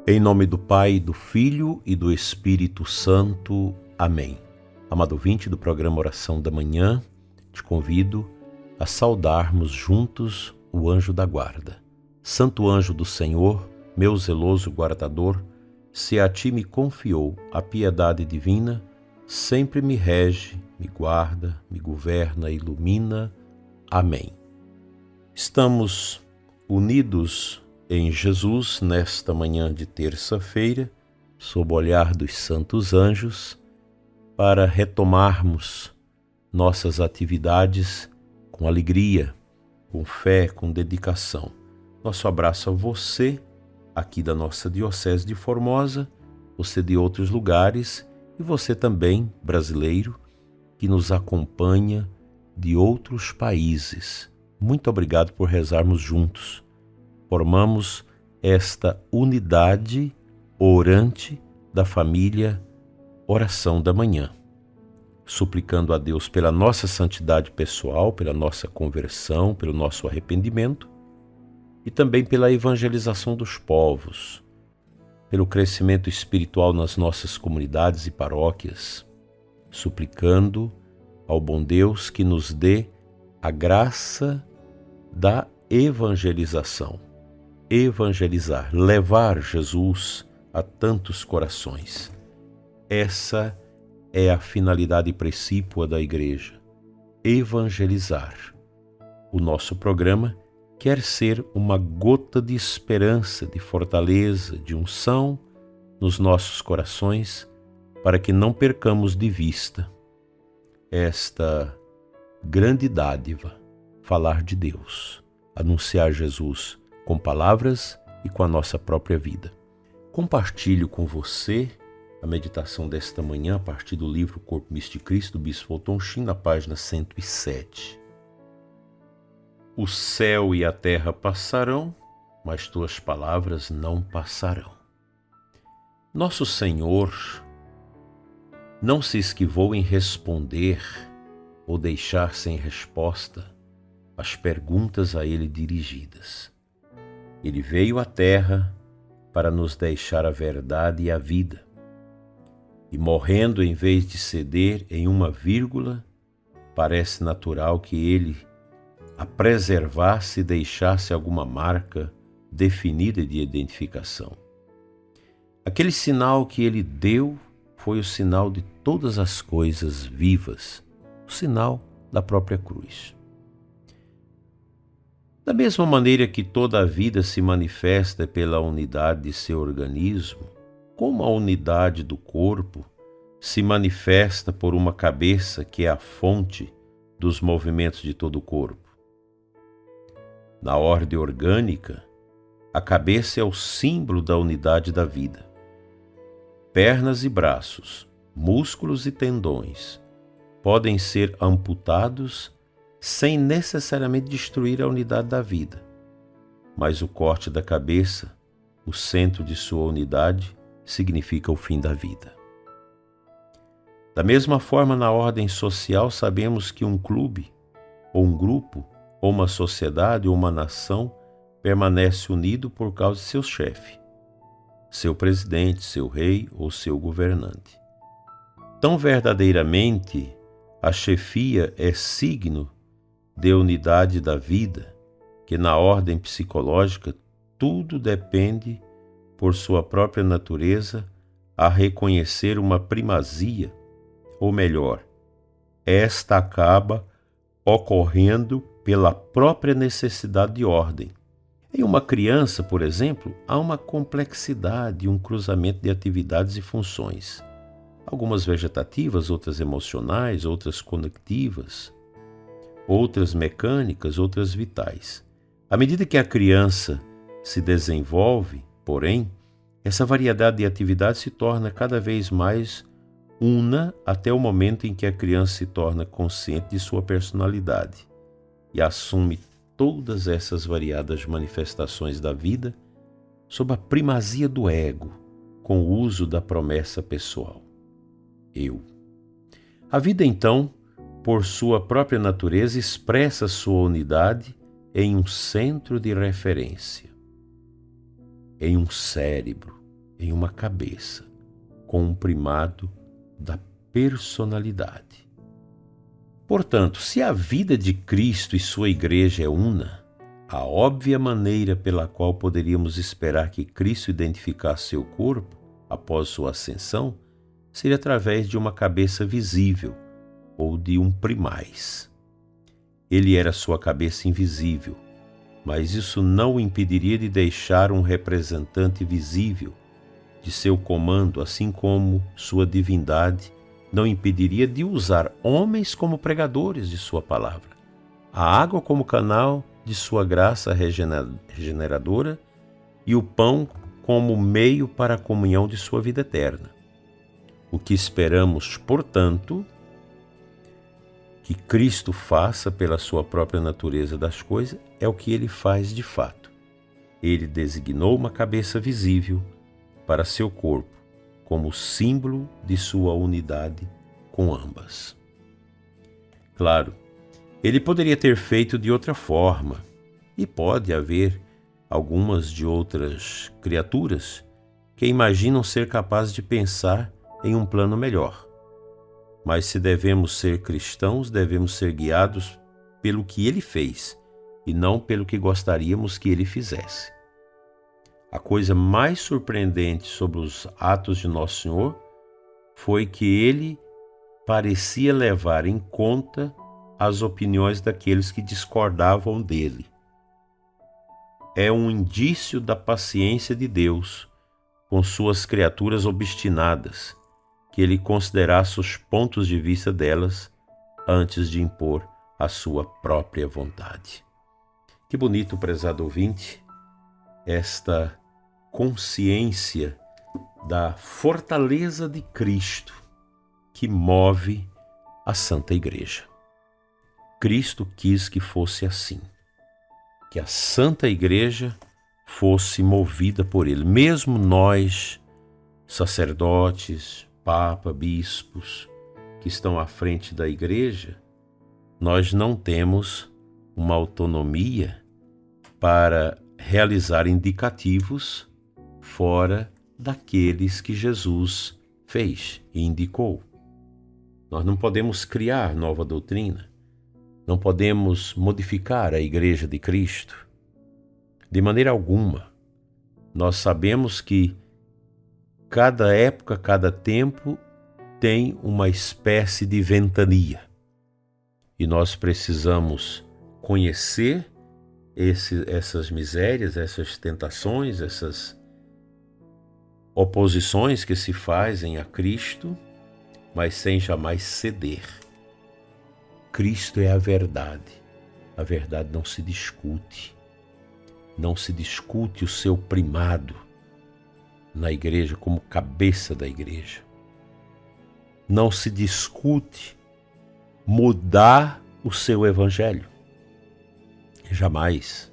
Em nome do Pai, do Filho e do Espírito Santo. Amém. Amado ouvinte do programa Oração da Manhã, te convido a saudarmos juntos o anjo da guarda. Santo anjo do Senhor, meu zeloso guardador, se a ti me confiou a piedade divina, sempre me rege, me guarda, me governa, ilumina. Amém. Estamos unidos em Jesus nesta manhã de terça-feira, sob o olhar dos santos anjos, para retomarmos nossas atividades com alegria, com fé, com dedicação. Nosso abraço a você, aqui da nossa Diocese de Formosa, você de outros lugares e você também, brasileiro, que nos acompanha de outros países. Muito obrigado por rezarmos juntos. Formamos esta unidade orante da família Oração da Manhã, suplicando a Deus pela nossa santidade pessoal, pela nossa conversão, pelo nosso arrependimento e também pela evangelização dos povos, pelo crescimento espiritual nas nossas comunidades e paróquias, suplicando ao bom Deus que nos dê a graça da evangelização. Evangelizar, levar Jesus a tantos corações. Essa é a finalidade precípua da Igreja, evangelizar. O nosso programa quer ser uma gota de esperança, de fortaleza, de unção nos nossos corações, para que não percamos de vista esta grande dádiva, falar de Deus, anunciar Jesus com palavras e com a nossa própria vida. Compartilho com você a meditação desta manhã a partir do livro Corpo Místico de Cristo, do Bispo Fulton Sheen, na página 107. O céu e a terra passarão, mas tuas palavras não passarão. Nosso Senhor não se esquivou em responder ou deixar sem resposta as perguntas a ele dirigidas. Ele veio à terra para nos deixar a verdade e a vida. E morrendo em vez de ceder em uma vírgula, parece natural que ele a preservasse e deixasse alguma marca definida de identificação. Aquele sinal que ele deu foi o sinal de todas as coisas vivas, o sinal da própria cruz. Da mesma maneira que toda a vida se manifesta pela unidade de seu organismo, como a unidade do corpo se manifesta por uma cabeça que é a fonte dos movimentos de todo o corpo. Na ordem orgânica, a cabeça é o símbolo da unidade da vida. Pernas e braços, músculos e tendões podem ser amputados sem necessariamente destruir a unidade da vida. Mas o corte da cabeça, o centro de sua unidade, significa o fim da vida. Da mesma forma, na ordem social, sabemos que um clube, ou um grupo, ou uma sociedade, ou uma nação permanece unido por causa de seu chefe, seu presidente, seu rei ou seu governante. Tão verdadeiramente, a chefia é signo de unidade da vida, que na ordem psicológica tudo depende, por sua própria natureza, a reconhecer uma primazia, ou melhor, esta acaba ocorrendo pela própria necessidade de ordem. Em uma criança, por exemplo, há uma complexidade, um cruzamento de atividades e funções. Algumas vegetativas, outras emocionais, outras conectivas, outras mecânicas, outras vitais. À medida que a criança se desenvolve, porém, essa variedade de atividades se torna cada vez mais una até o momento em que a criança se torna consciente de sua personalidade e assume todas essas variadas manifestações da vida sob a primazia do ego, com o uso da promessa pessoal. Eu. A vida, então, por sua própria natureza, expressa sua unidade em um centro de referência, em um cérebro, em uma cabeça, com um primado da personalidade. Portanto, se a vida de Cristo e sua igreja é una, a óbvia maneira pela qual poderíamos esperar que Cristo identificasse seu corpo após sua ascensão seria através de uma cabeça visível ou de um primaz. Ele era sua cabeça invisível, mas isso não o impediria de deixar um representante visível de seu comando, assim como sua divindade não impediria de usar homens como pregadores de sua palavra, a água como canal de sua graça regeneradora e o pão como meio para a comunhão de sua vida eterna. O que esperamos, portanto, que Cristo faça pela sua própria natureza das coisas é o que ele faz de fato. Ele designou uma cabeça visível para seu corpo, como símbolo de sua unidade com ambas. Claro, ele poderia ter feito de outra forma, e pode haver algumas de outras criaturas que imaginam ser capazes de pensar em um plano melhor. Mas se devemos ser cristãos, devemos ser guiados pelo que ele fez e não pelo que gostaríamos que ele fizesse. A coisa mais surpreendente sobre os atos de Nosso Senhor foi que ele parecia levar em conta as opiniões daqueles que discordavam dele. É um indício da paciência de Deus com suas criaturas obstinadas, que ele considerasse os pontos de vista delas antes de impor a sua própria vontade. Que bonito, prezado ouvinte, esta consciência da fortaleza de Cristo que move a Santa Igreja. Cristo quis que fosse assim, que a Santa Igreja fosse movida por ele. Mesmo nós, sacerdotes, Papa, bispos, que estão à frente da Igreja, nós não temos uma autonomia para realizar indicativos fora daqueles que Jesus fez e indicou. Nós não podemos criar nova doutrina, não podemos modificar a Igreja de Cristo. De maneira alguma. Nós sabemos que cada época, cada tempo tem uma espécie de ventania. E nós precisamos conhecer essas misérias, essas tentações, essas oposições que se fazem a Cristo, mas sem jamais ceder. Cristo é a verdade. A verdade não se discute. Não se discute o seu primado na igreja como cabeça da igreja. Não se discute mudar o seu evangelho. Jamais.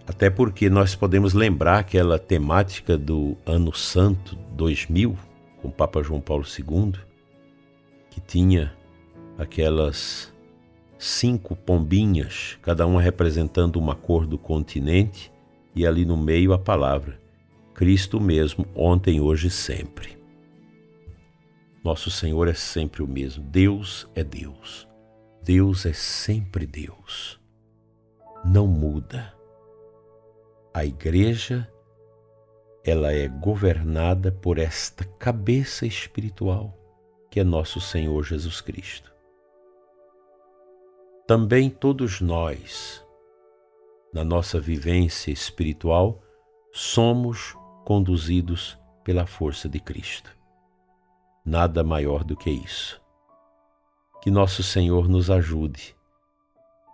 Até porque nós podemos lembrar aquela temática do Ano Santo 2000, com o Papa João Paulo II, que tinha aquelas 5 pombinhas, cada uma representando uma cor do continente, e ali no meio a palavra, Cristo mesmo, ontem, hoje e sempre. Nosso Senhor é sempre o mesmo. Deus é Deus. Deus é sempre Deus. Não muda. A igreja, ela é governada por esta cabeça espiritual, que é nosso Senhor Jesus Cristo. Também todos nós, na nossa vivência espiritual, somos conduzidos pela força de Cristo. Nada maior do que isso. Que nosso Senhor nos ajude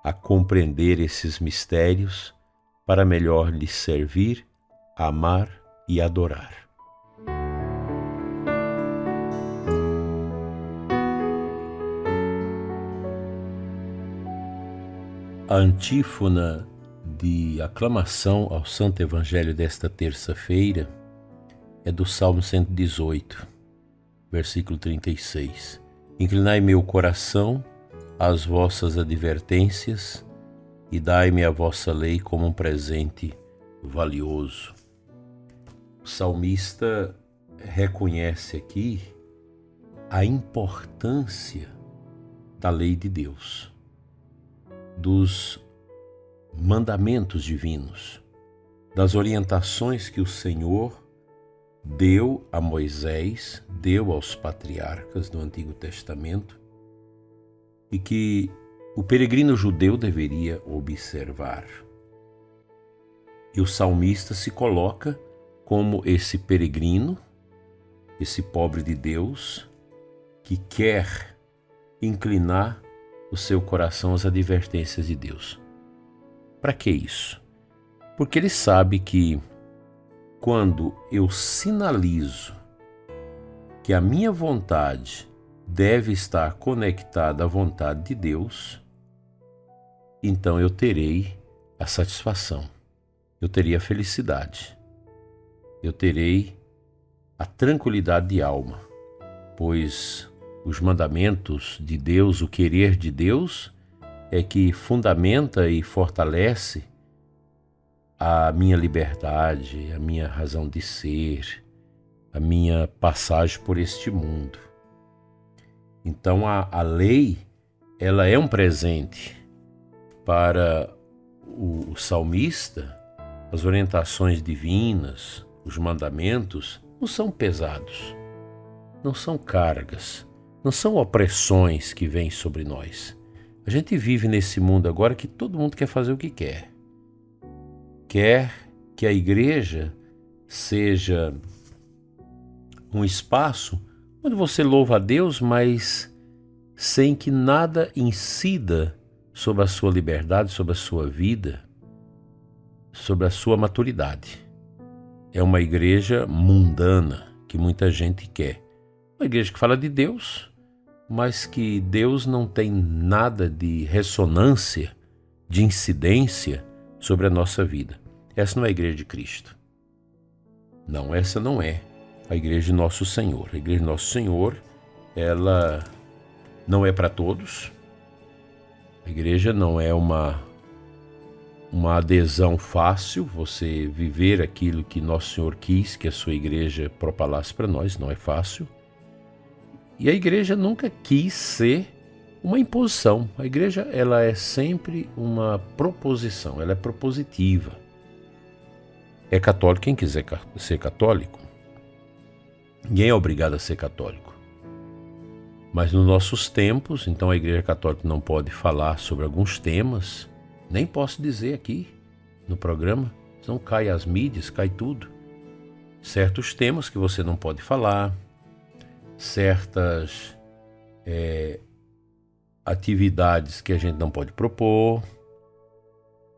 a compreender esses mistérios para melhor lhe servir, amar e adorar. A antífona de aclamação ao Santo Evangelho desta terça-feira é do Salmo 118, versículo 36. Inclinai meu coração às vossas advertências e dai-me a vossa lei como um presente valioso. O salmista reconhece aqui a importância da lei de Deus, dos mandamentos divinos, das orientações que o Senhor deu a Moisés, deu aos patriarcas do Antigo Testamento e que o peregrino judeu deveria observar. E o salmista se coloca como esse peregrino, esse pobre de Deus, que quer inclinar o seu coração às advertências de Deus. Para que isso? Porque ele sabe que quando eu sinalizo que a minha vontade deve estar conectada à vontade de Deus, então eu terei a satisfação, eu terei a felicidade, eu terei a tranquilidade de alma, pois os mandamentos de Deus, o querer de Deus, é que fundamenta e fortalece a minha liberdade, a minha razão de ser, a minha passagem por este mundo. Então a lei, ela é um presente para o salmista. As orientações divinas, os mandamentos, não são pesados, não são cargas, não são opressões que vêm sobre nós. A gente vive nesse mundo agora que todo mundo quer fazer o que quer. Quer que a igreja seja um espaço onde você louva a Deus, mas sem que nada incida sobre a sua liberdade, sobre a sua vida, sobre a sua maturidade. É uma igreja mundana que muita gente quer. Uma igreja que fala de Deus, mas que Deus não tem nada de ressonância, de incidência sobre a nossa vida. Essa não é a igreja de Cristo. Não, essa não é a igreja de Nosso Senhor. A igreja de Nosso Senhor, ela não é para todos. A igreja não é uma adesão fácil, você viver aquilo que Nosso Senhor quis que a sua igreja propalasse para nós, não é fácil. E a igreja nunca quis ser uma imposição. A igreja, ela é sempre uma proposição, ela é propositiva. É católico quem quiser ser católico. Ninguém é obrigado a ser católico. Mas nos nossos tempos, então a igreja católica não pode falar sobre alguns temas, nem posso dizer aqui no programa, senão cai as mídias, cai tudo. Certos temas que você não pode falar, certas atividades que a gente não pode propor,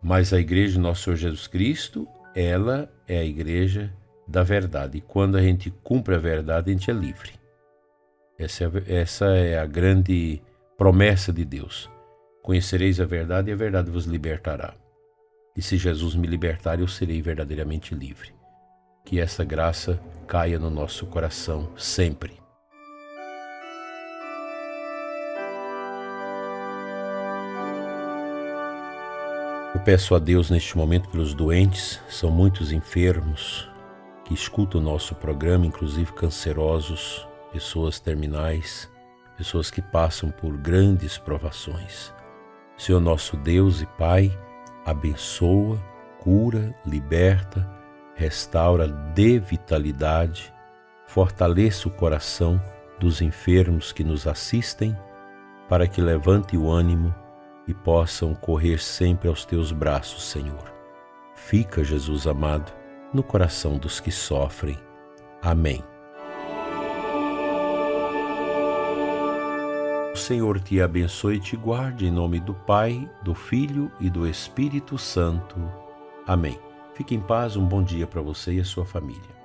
mas a igreja de Nosso Senhor Jesus Cristo, ela é a igreja da verdade. E quando a gente cumpre a verdade, a gente é livre. Essa é a grande promessa de Deus. Conhecereis a verdade e a verdade vos libertará. E se Jesus me libertar, eu serei verdadeiramente livre. Que essa graça caia no nosso coração sempre. Eu peço a Deus neste momento pelos doentes, são muitos enfermos que escutam o nosso programa, inclusive cancerosos, pessoas terminais, pessoas que passam por grandes provações. Senhor nosso Deus e Pai, abençoa, cura, liberta, restaura, dê vitalidade, fortaleça o coração dos enfermos que nos assistem, para que levante o ânimo e possam correr sempre aos teus braços, Senhor. Fica, Jesus amado, no coração dos que sofrem. Amém. O Senhor te abençoe e te guarde, em nome do Pai, do Filho e do Espírito Santo. Amém. Fique em paz, um bom dia para você e a sua família.